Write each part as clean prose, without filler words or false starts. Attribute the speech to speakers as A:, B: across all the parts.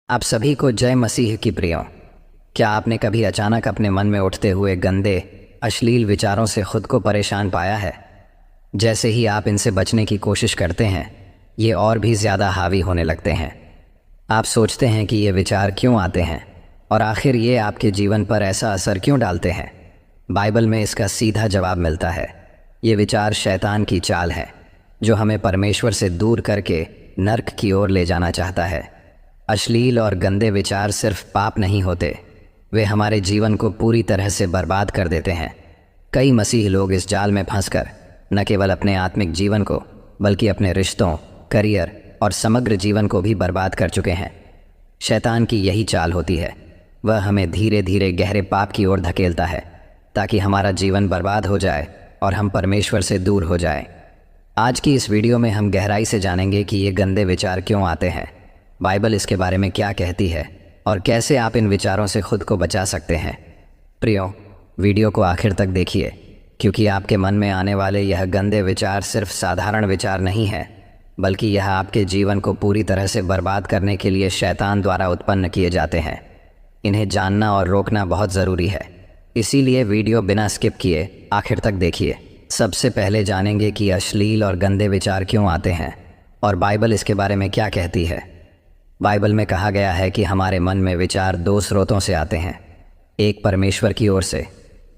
A: आप सभी को जय मसीह की प्रियो। क्या आपने कभी अचानक अपने मन में उठते हुए गंदे अश्लील विचारों से खुद को परेशान पाया है? जैसे ही आप इनसे बचने की कोशिश करते हैं, ये और भी ज़्यादा हावी होने लगते हैं। आप सोचते हैं कि ये विचार क्यों आते हैं और आखिर ये आपके जीवन पर ऐसा असर क्यों डालते हैं। बाइबल में इसका सीधा जवाब मिलता है। ये विचार शैतान की चाल है, जो हमें परमेश्वर से दूर करके नर्क की ओर ले जाना चाहता है। अश्लील और गंदे विचार सिर्फ पाप नहीं होते, वे हमारे जीवन को पूरी तरह से बर्बाद कर देते हैं। कई मसीही लोग इस जाल में फंसकर न केवल अपने आत्मिक जीवन को, बल्कि अपने रिश्तों, करियर और समग्र जीवन को भी बर्बाद कर चुके हैं। शैतान की यही चाल होती है। वह हमें धीरे धीरे गहरे पाप की ओर धकेलता है, ताकि हमारा जीवन बर्बाद हो जाए और हम परमेश्वर से दूर हो जाए। आज की इस वीडियो में हम गहराई से जानेंगे कि ये गंदे विचार क्यों आते हैं, बाइबल इसके बारे में क्या कहती है और कैसे आप इन विचारों से खुद को बचा सकते हैं। प्रियो, वीडियो को आखिर तक देखिए, क्योंकि आपके मन में आने वाले यह गंदे विचार सिर्फ साधारण विचार नहीं है, बल्कि यह आपके जीवन को पूरी तरह से बर्बाद करने के लिए शैतान द्वारा उत्पन्न किए जाते हैं। इन्हें जानना और रोकना बहुत ज़रूरी है, इसीलिए वीडियो बिना स्किप किए आखिर तक देखिए। सबसे पहले जानेंगे कि अश्लील और गंदे विचार क्यों आते हैं और बाइबल इसके बारे में क्या कहती है। बाइबल में कहा गया है कि हमारे मन में विचार दो स्रोतों से आते हैं। एक परमेश्वर की ओर से,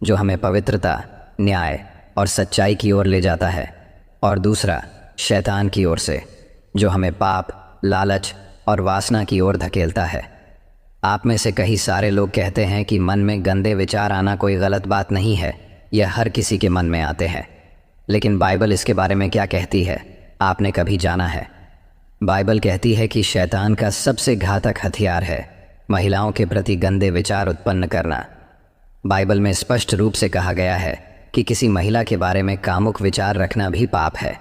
A: जो हमें पवित्रता, न्याय और सच्चाई की ओर ले जाता है, और दूसरा शैतान की ओर से, जो हमें पाप, लालच और वासना की ओर धकेलता है। आप में से कई सारे लोग कहते हैं कि मन में गंदे विचार आना कोई गलत बात नहीं है, यह हर किसी के मन में आते हैं। लेकिन बाइबल इसके बारे में क्या कहती है, आपने कभी जाना है? बाइबल कहती है कि शैतान का सबसे घातक हथियार है महिलाओं के प्रति गंदे विचार उत्पन्न करना। बाइबल में स्पष्ट रूप से कहा गया है कि किसी महिला के बारे में कामुक विचार रखना भी पाप है।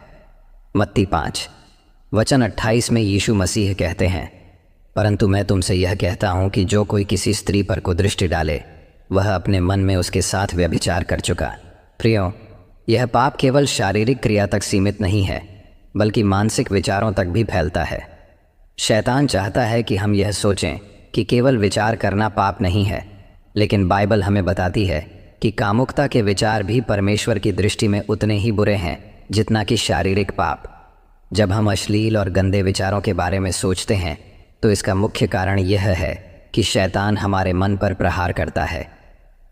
A: मत्ती 5:28 में यीशु मसीह कहते हैं, परंतु मैं तुमसे यह कहता हूँ कि जो कोई किसी स्त्री पर कुदृष्टि डाले, वह अपने मन में उसके साथ व्यभिचार कर चुका। प्रियो, यह पाप केवल शारीरिक क्रिया तक सीमित नहीं है, बल्कि मानसिक विचारों तक भी फैलता है। शैतान चाहता है कि हम यह सोचें कि केवल विचार करना पाप नहीं है, लेकिन बाइबल हमें बताती है कि कामुकता के विचार भी परमेश्वर की दृष्टि में उतने ही बुरे हैं जितना कि शारीरिक पाप। जब हम अश्लील और गंदे विचारों के बारे में सोचते हैं, तो इसका मुख्य कारण यह है कि शैतान हमारे मन पर प्रहार करता है।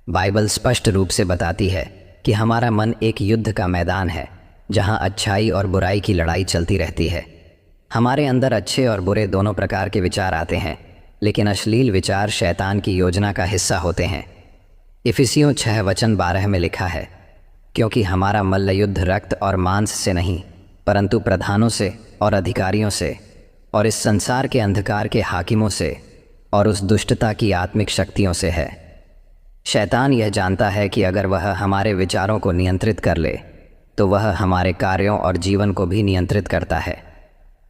A: बाइबल स्पष्ट रूप से बताती है कि हमारा मन एक युद्ध का मैदान है, जहां अच्छाई और बुराई की लड़ाई चलती रहती है। हमारे अंदर अच्छे और बुरे दोनों प्रकार के विचार आते हैं, लेकिन अश्लील विचार शैतान की योजना का हिस्सा होते हैं। इफिसियों 6:12 में लिखा है, क्योंकि हमारा मल्ल युद्ध रक्त और मांस से नहीं, परंतु प्रधानों से और अधिकारियों से और इस संसार के अंधकार के हाकिमों से और उस दुष्टता की आत्मिक शक्तियों से है। शैतान यह जानता है कि अगर वह हमारे विचारों को नियंत्रित कर ले, तो वह हमारे कार्यों और जीवन को भी नियंत्रित करता है।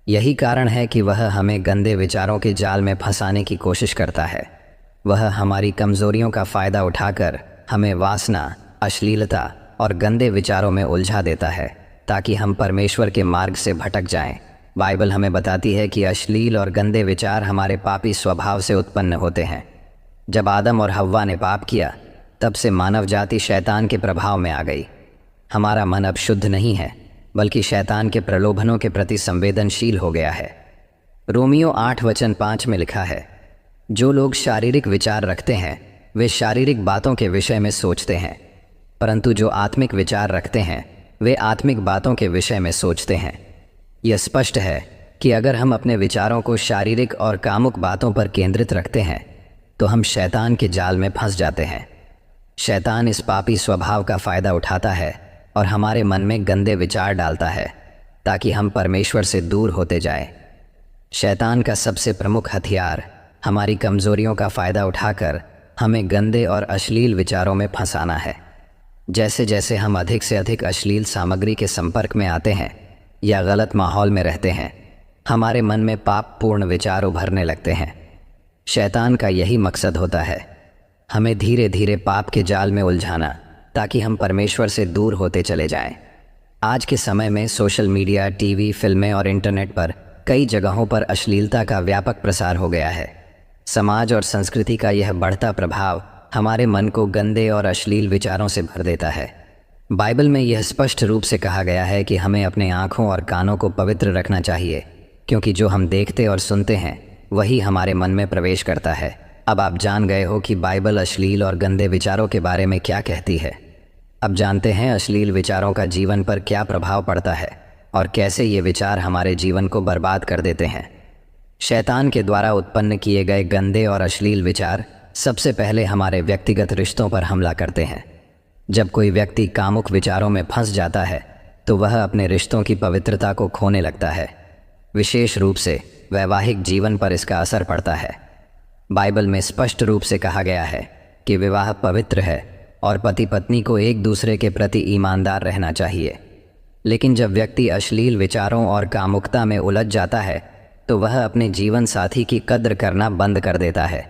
A: यही कारण है कि वह हमें गंदे विचारों के जाल में फंसाने की कोशिश करता है। वह हमारी कमज़ोरियों का फ़ायदा उठाकर हमें वासना, अश्लीलता और गंदे विचारों में उलझा देता है, ताकि हम परमेश्वर के मार्ग से भटक जाएं। बाइबल हमें बताती है कि अश्लील और गंदे विचार हमारे पापी स्वभाव से उत्पन्न होते हैं। जब आदम और हव्वा ने पाप किया, तब से मानव जाति शैतान के प्रभाव में आ गई। हमारा मन अब शुद्ध नहीं है, बल्कि शैतान के प्रलोभनों के प्रति संवेदनशील हो गया है। रोमियो 8:5 में लिखा है, जो लोग शारीरिक विचार रखते हैं, वे शारीरिक बातों के विषय में सोचते हैं, परंतु जो आत्मिक विचार रखते हैं, वे आत्मिक बातों के विषय में सोचते हैं। यह स्पष्ट है कि अगर हम अपने विचारों को शारीरिक और कामुक बातों पर केंद्रित रखते हैं, तो हम शैतान के जाल में फंस जाते हैं। शैतान इस पापी स्वभाव का फ़ायदा उठाता है और हमारे मन में गंदे विचार डालता है, ताकि हम परमेश्वर से दूर होते जाएं। शैतान का सबसे प्रमुख हथियार हमारी कमज़ोरियों का फ़ायदा उठाकर हमें गंदे और अश्लील विचारों में फंसाना है। जैसे जैसे हम अधिक से अधिक अश्लील सामग्री के संपर्क में आते हैं या गलत माहौल में रहते हैं, हमारे मन में पाप पूर्ण विचार उभरने लगते हैं। शैतान का यही मकसद होता है, हमें धीरे धीरे पाप के जाल में उलझाना, ताकि हम परमेश्वर से दूर होते चले जाएं। आज के समय में सोशल मीडिया, टीवी, फिल्में और इंटरनेट पर कई जगहों पर अश्लीलता का व्यापक प्रसार हो गया है। समाज और संस्कृति का यह बढ़ता प्रभाव हमारे मन को गंदे और अश्लील विचारों से भर देता है। बाइबल में यह स्पष्ट रूप से कहा गया है कि हमें अपने आँखों और कानों को पवित्र रखना चाहिए, क्योंकि जो हम देखते और सुनते हैं वही हमारे मन में प्रवेश करता है। अब आप जान गए हो कि बाइबल अश्लील और गंदे विचारों के बारे में क्या कहती है। अब जानते हैं अश्लील विचारों का जीवन पर क्या प्रभाव पड़ता है और कैसे ये विचार हमारे जीवन को बर्बाद कर देते हैं। शैतान के द्वारा उत्पन्न किए गए गंदे और अश्लील विचार सबसे पहले हमारे व्यक्तिगत रिश्तों पर हमला करते हैं। जब कोई व्यक्ति कामुक विचारों में फंस जाता है तो वह अपने रिश्तों की पवित्रता को खोने लगता है। विशेष रूप से वैवाहिक जीवन पर इसका असर पड़ता है। बाइबल में स्पष्ट रूप से कहा गया है कि विवाह पवित्र है और पति पत्नी को एक दूसरे के प्रति ईमानदार रहना चाहिए। लेकिन जब व्यक्ति अश्लील विचारों और कामुकता में उलझ जाता है तो वह अपने जीवन साथी की कद्र करना बंद कर देता है।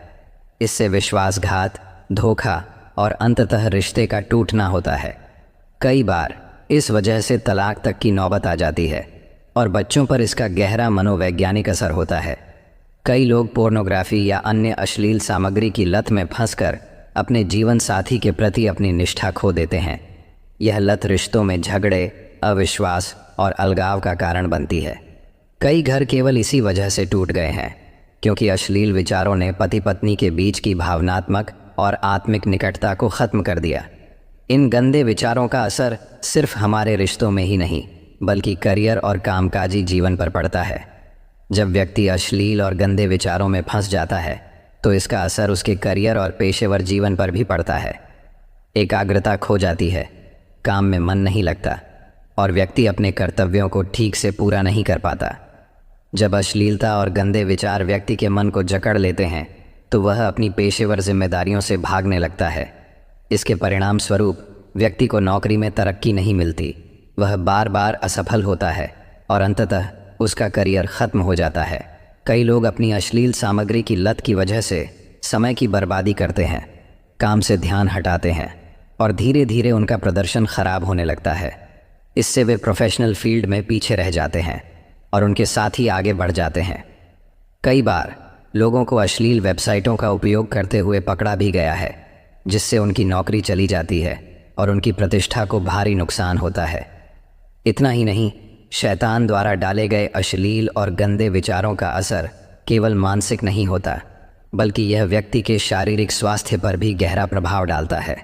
A: इससे विश्वासघात, धोखा और अंततः रिश्ते का टूटना होता है। कई बार इस वजह से तलाक तक की नौबत आ जाती है और बच्चों पर इसका गहरा मनोवैज्ञानिक असर होता है। कई लोग पोर्नोग्राफी या अन्य अश्लील सामग्री की लत में फंसकर अपने जीवन साथी के प्रति अपनी निष्ठा खो देते हैं। यह लत रिश्तों में झगड़े, अविश्वास और अलगाव का कारण बनती है। कई घर केवल इसी वजह से टूट गए हैं क्योंकि अश्लील विचारों ने पति पत्नी के बीच की भावनात्मक और आत्मिक निकटता को ख़त्म कर दिया। इन गंदे विचारों का असर सिर्फ हमारे रिश्तों में ही नहीं बल्कि करियर और कामकाजी जीवन पर पड़ता है। जब व्यक्ति अश्लील और गंदे विचारों में फंस जाता है तो इसका असर उसके करियर और पेशेवर जीवन पर भी पड़ता है। एकाग्रता खो जाती है, काम में मन नहीं लगता और व्यक्ति अपने कर्तव्यों को ठीक से पूरा नहीं कर पाता। जब अश्लीलता और गंदे विचार व्यक्ति के मन को जकड़ लेते हैं तो वह अपनी पेशेवर जिम्मेदारियों से भागने लगता है। इसके परिणाम स्वरूप व्यक्ति को नौकरी में तरक्की नहीं मिलती, वह बार बार असफल होता है और अंततः उसका करियर ख़त्म हो जाता है। कई लोग अपनी अश्लील सामग्री की लत की वजह से समय की बर्बादी करते हैं, काम से ध्यान हटाते हैं और धीरे धीरे उनका प्रदर्शन खराब होने लगता है। इससे वे प्रोफेशनल फील्ड में पीछे रह जाते हैं और उनके साथी आगे बढ़ जाते हैं। कई बार लोगों को अश्लील वेबसाइटों का उपयोग करते हुए पकड़ा भी गया है, जिससे उनकी नौकरी चली जाती है और उनकी प्रतिष्ठा को भारी नुकसान होता है। इतना ही नहीं, शैतान द्वारा डाले गए अश्लील और गंदे विचारों का असर केवल मानसिक नहीं होता बल्कि यह व्यक्ति के शारीरिक स्वास्थ्य पर भी गहरा प्रभाव डालता है।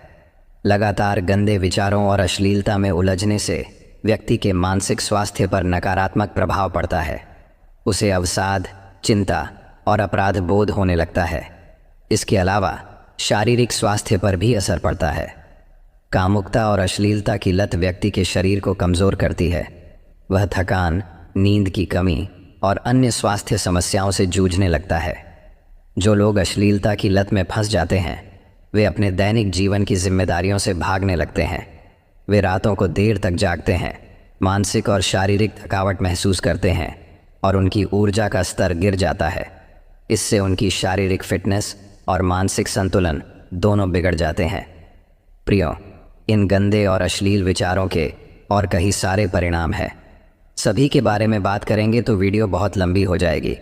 A: लगातार गंदे विचारों और अश्लीलता में उलझने से व्यक्ति के मानसिक स्वास्थ्य पर नकारात्मक प्रभाव पड़ता है। उसे अवसाद, चिंता और अपराध बोध होने लगता है। इसके अलावा शारीरिक स्वास्थ्य पर भी असर पड़ता है। कामुकता और अश्लीलता की लत व्यक्ति के शरीर को कमज़ोर करती है। वह थकान, नींद की कमी और अन्य स्वास्थ्य समस्याओं से जूझने लगता है। जो लोग अश्लीलता की लत में फंस जाते हैं वे अपने दैनिक जीवन की जिम्मेदारियों से भागने लगते हैं। वे रातों को देर तक जागते हैं, मानसिक और शारीरिक थकावट महसूस करते हैं और उनकी ऊर्जा का स्तर गिर जाता है। इससे उनकी शारीरिक फिटनेस और मानसिक संतुलन दोनों बिगड़ जाते हैं। प्रियो, इन गंदे और अश्लील विचारों के और कई सारे परिणाम हैं। सभी के बारे में बात करेंगे तो वीडियो बहुत लंबी हो जाएगी।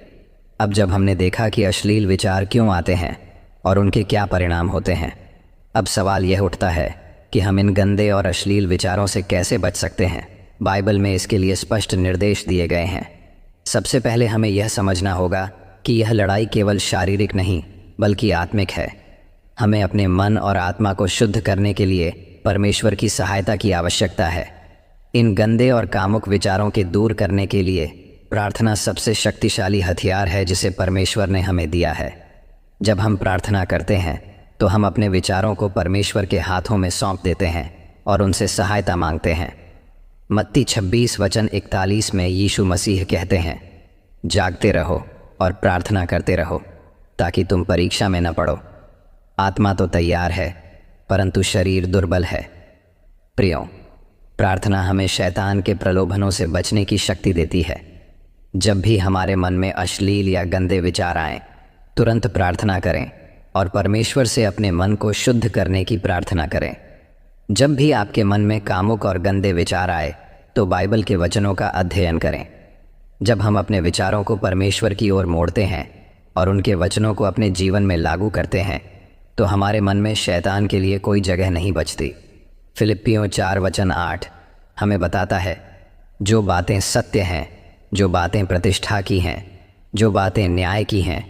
A: अब जब हमने देखा कि अश्लील विचार क्यों आते हैं और उनके क्या परिणाम होते हैं, अब सवाल यह उठता है कि हम इन गंदे और अश्लील विचारों से कैसे बच सकते हैं। बाइबल में इसके लिए स्पष्ट निर्देश दिए गए हैं। सबसे पहले हमें यह समझना होगा कि यह लड़ाई केवल शारीरिक नहीं बल्कि आत्मिक है। हमें अपने मन और आत्मा को शुद्ध करने के लिए परमेश्वर की सहायता की आवश्यकता है। इन गंदे और कामुक विचारों के दूर करने के लिए प्रार्थना सबसे शक्तिशाली हथियार है जिसे परमेश्वर ने हमें दिया है। जब हम प्रार्थना करते हैं तो हम अपने विचारों को परमेश्वर के हाथों में सौंप देते हैं और उनसे सहायता मांगते हैं। मत्ती 26:41 में यीशु मसीह कहते हैं, जागते रहो और प्रार्थना करते रहो ताकि तुम परीक्षा में न पड़ो। आत्मा तो तैयार है परंतु शरीर दुर्बल है। प्रियो, प्रार्थना हमें शैतान के प्रलोभनों से बचने की शक्ति देती है। जब भी हमारे मन में अश्लील या गंदे विचार आएं, तुरंत प्रार्थना करें और परमेश्वर से अपने मन को शुद्ध करने की प्रार्थना करें। जब भी आपके मन में कामुक और गंदे विचार आए तो बाइबल के वचनों का अध्ययन करें। जब हम अपने विचारों को परमेश्वर की ओर मोड़ते हैं और उनके वचनों को अपने जीवन में लागू करते हैं तो हमारे मन में शैतान के लिए कोई जगह नहीं बचती। फिलिप्पियों 4:8 हमें बताता है, जो बातें सत्य हैं, जो बातें प्रतिष्ठा की हैं, जो बातें न्याय की हैं,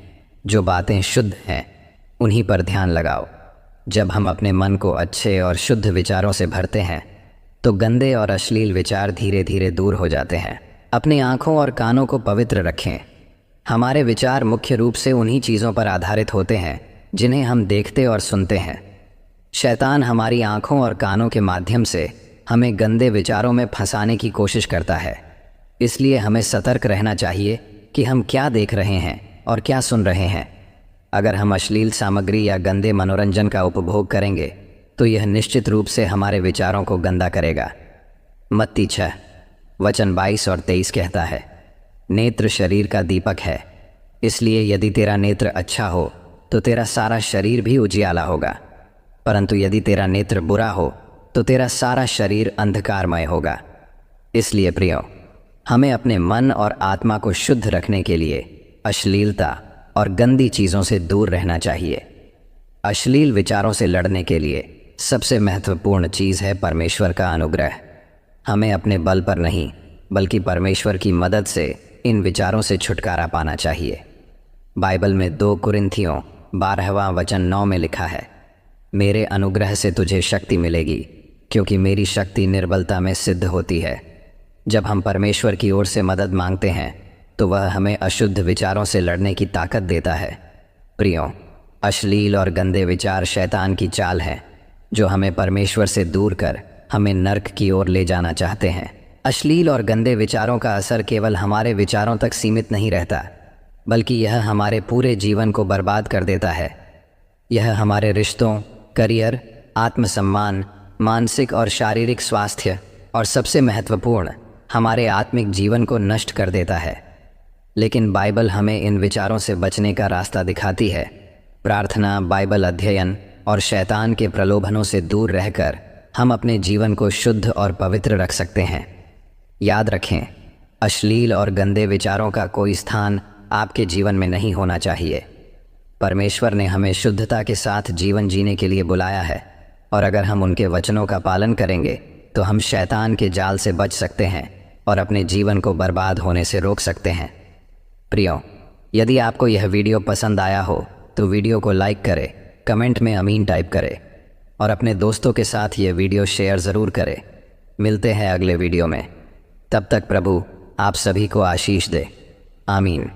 A: जो बातें शुद्ध हैं, उन्हीं पर ध्यान लगाओ। जब हम अपने मन को अच्छे और शुद्ध विचारों से भरते हैं तो गंदे और अश्लील विचार धीरे धीरे दूर हो जाते हैं। अपनी आँखों और कानों को पवित्र रखें। हमारे विचार मुख्य रूप से उन्हीं चीज़ों पर आधारित होते हैं जिन्हें हम देखते और सुनते हैं। शैतान हमारी आँखों और कानों के माध्यम से हमें गंदे विचारों में फंसाने की कोशिश करता है। इसलिए हमें सतर्क रहना चाहिए कि हम क्या देख रहे हैं और क्या सुन रहे हैं। अगर हम अश्लील सामग्री या गंदे मनोरंजन का उपभोग करेंगे तो यह निश्चित रूप से हमारे विचारों को गंदा करेगा। मत्ती 6:22-23 कहता है, नेत्र शरीर का दीपक है, इसलिए यदि तेरा नेत्र अच्छा हो तो तेरा सारा शरीर भी उजियाला होगा, परंतु यदि तेरा नेत्र बुरा हो तो तेरा सारा शरीर अंधकारमय होगा। इसलिए प्रियो, हमें अपने मन और आत्मा को शुद्ध रखने के लिए अश्लीलता और गंदी चीज़ों से दूर रहना चाहिए। अश्लील विचारों से लड़ने के लिए सबसे महत्वपूर्ण चीज़ है परमेश्वर का अनुग्रह। हमें अपने बल पर नहीं बल्कि परमेश्वर की मदद से इन विचारों से छुटकारा पाना चाहिए। बाइबल में 2 कुरिन्थियों 12:9 में लिखा है, मेरे अनुग्रह से तुझे शक्ति मिलेगी, क्योंकि मेरी शक्ति निर्बलता में सिद्ध होती है। जब हम परमेश्वर की ओर से मदद मांगते हैं तो वह हमें अशुद्ध विचारों से लड़ने की ताकत देता है। प्रियो, अश्लील और गंदे विचार शैतान की चाल है जो हमें परमेश्वर से दूर कर हमें नर्क की ओर ले जाना चाहते हैं। अश्लील और गंदे विचारों का असर केवल हमारे विचारों तक सीमित नहीं रहता, बल्कि यह हमारे पूरे जीवन को बर्बाद कर देता है। यह हमारे रिश्तों, करियर, आत्मसम्मान, मानसिक और शारीरिक स्वास्थ्य और सबसे महत्वपूर्ण हमारे आत्मिक जीवन को नष्ट कर देता है। लेकिन बाइबल हमें इन विचारों से बचने का रास्ता दिखाती है। प्रार्थना, बाइबल अध्ययन और शैतान के प्रलोभनों से दूर रहकर हम अपने जीवन को शुद्ध और पवित्र रख सकते हैं। याद रखें, अश्लील और गंदे विचारों का कोई स्थान आपके जीवन में नहीं होना चाहिए। परमेश्वर ने हमें शुद्धता के साथ जीवन जीने के लिए बुलाया है, और अगर हम उनके वचनों का पालन करेंगे तो हम शैतान के जाल से बच सकते हैं और अपने जीवन को बर्बाद होने से रोक सकते हैं। प्रियो, यदि आपको यह वीडियो पसंद आया हो तो वीडियो को लाइक करें, कमेंट में आमीन टाइप करें और अपने दोस्तों के साथ ये वीडियो शेयर ज़रूर करें। मिलते हैं अगले वीडियो में। तब तक प्रभु आप सभी को आशीष दे। आमीन।